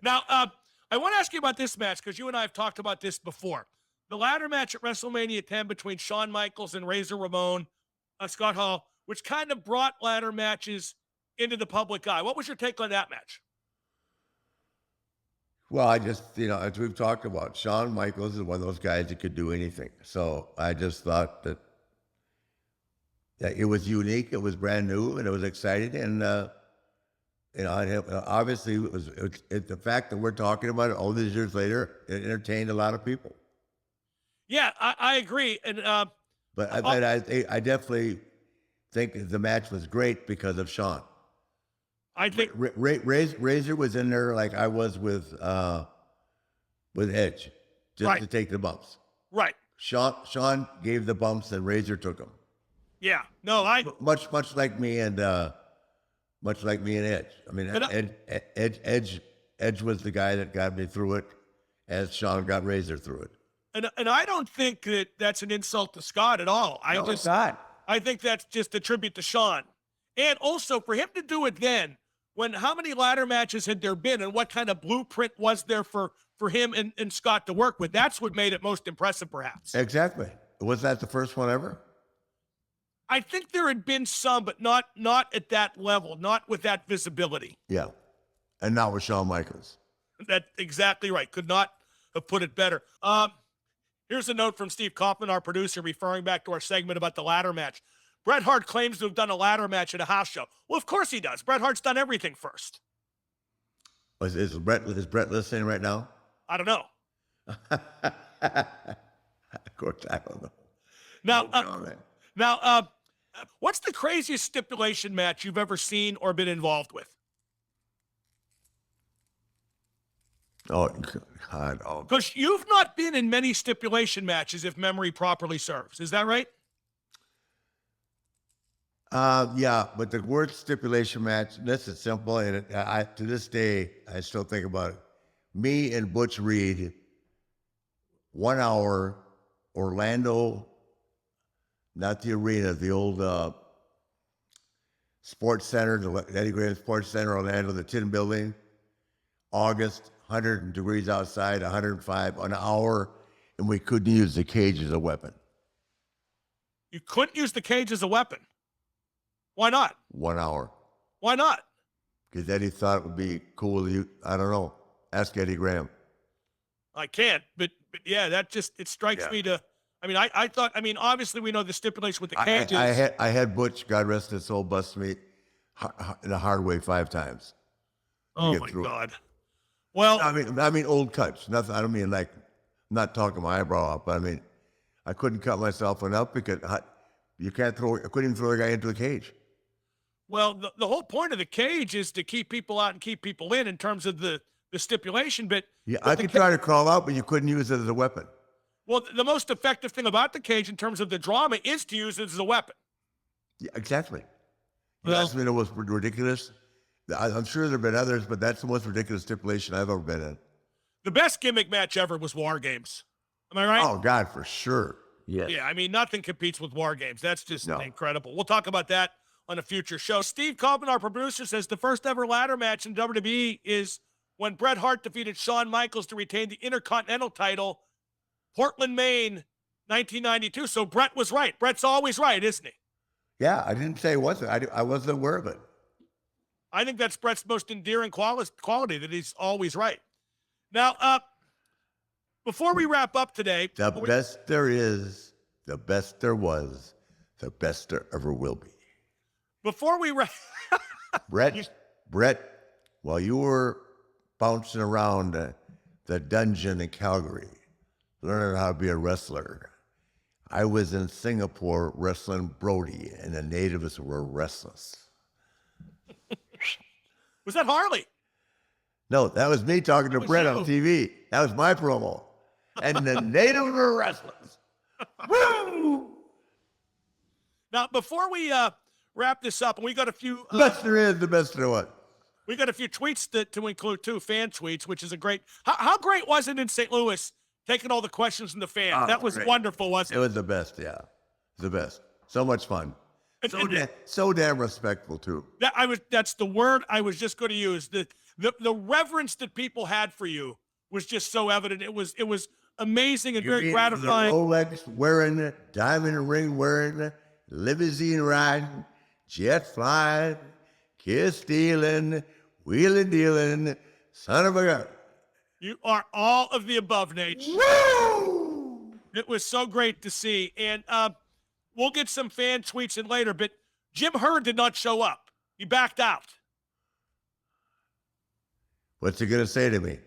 Now, I want to ask you about this match because you and I have talked about this before. The ladder match at WrestleMania 10 between Shawn Michaels and Razor Ramon, Scott Hall, which kind of brought ladder matches into the public eye. What was your take on that match? Well, I just, as we've talked about, Shawn Michaels is one of those guys that could do anything. So I just thought that it was unique, it was brand new, and it was exciting. And, obviously, it's the fact that we're talking about it all these years later, it entertained a lot of people. Yeah, I agree. And But I definitely think the match was great because of Shawn. I think Razor was in there like I was with Edge, just to take the bumps. Right. Shawn gave the bumps and Razor took them. Yeah. No, much like me and Edge. I mean, Edge was the guy that got me through it, as Shawn got Razor through it. And I don't think that that's an insult to Scott at all. It's not. I think that's just a tribute to Shawn. And also for him to do it then, when how many ladder matches had there been and what kind of blueprint was there for him and Scott to work with? That's what made it most impressive, perhaps. Exactly. Was that the first one ever? I think there had been some, but not at that level, not with that visibility. Yeah. And not with Shawn Michaels. That's exactly right. Could not have put it better. Here's a note from Steve Kaufman, our producer, referring back to our segment about the ladder match. Bret Hart claims to have done a ladder match at a house show. Well, of course he does. Bret Hart's done everything first. Is Bret listening right now? I don't know. Of course, I don't know. Now, what's the craziest stipulation match you've ever seen or been involved with? Oh, God. Oh. Because you've not been in many stipulation matches, if memory properly serves. Is that right? Yeah, but the word stipulation match, this is simple, and to this day, I still think about it. Me and Butch Reed, 1 hour, Orlando, not the arena, the old sports center, the Eddie Graham Sports Center, Orlando, the Tin Building, August, 100 degrees outside, 105, an hour, and we couldn't use the cage as a weapon. You couldn't use the cage as a weapon? Why not? 1 hour. Why not? Because Eddie thought it would be cool. I don't know. Ask Eddie Graham. I can't, but yeah, that just, it strikes me to, I thought, obviously we know the stipulation with the cages. I had Butch, God rest his soul, bust me in the hard way 5 times. Oh my God. Well, I mean old cuts. Nothing. I don't mean like, I'm not talking my eyebrow up, but I couldn't cut myself enough because I couldn't even throw the guy into the cage. Well, the whole point of the cage is to keep people out and keep people in terms of the stipulation. But yeah, I could try to crawl out, but you couldn't use it as a weapon. Well, the most effective thing about the cage in terms of the drama is to use it as a weapon. Yeah, exactly. That's what was ridiculous. I'm sure there have been others, but that's the most ridiculous stipulation I've ever been in. The best gimmick match ever was War Games. Am I right? Oh, God, for sure. Yes. Yeah, nothing competes with War Games. That's just incredible. We'll talk about that on a future show. Steve Kaufman, our producer, says the first ever ladder match in WWE is when Bret Hart defeated Shawn Michaels to retain the Intercontinental title, Portland, Maine, 1992. So Bret was right. Bret's always right, isn't he? Yeah, I didn't say he wasn't. I wasn't aware of it. I think that's Bret's most endearing quality, that he's always right. Now, before we wrap up today. The best there is, the best there was, the best there ever will be. Before we wrap. Bret, while you were bouncing around the dungeon in Calgary, learning how to be a wrestler, I was in Singapore wrestling Brody, and the natives were restless. Was that Harley? No, that was me talking to Bret on TV. That was my promo. And the natives were restless. Woo! Now, before we wrap this up, and we got a few... the best there is, the best there was. We got a few tweets to include, too, fan tweets, which is a great... How great was it in St. Louis, taking all the questions from the fans? Oh, that was great. Wonderful, wasn't it? It was the best, yeah. The best. So much fun. So damn respectful, too. That's the word I was just going to use. The reverence that people had for you was just so evident. It was amazing and very gratifying. The Rolex wearing, diamond ring wearing, limousine riding, jet flying, kiss stealing, wheeling dealing, son of a gun. You are all of the above, Nate. Woo! It was so great to see. And we'll get some fan tweets in later, but Jim Herd did not show up. He backed out. What's he going to say to me?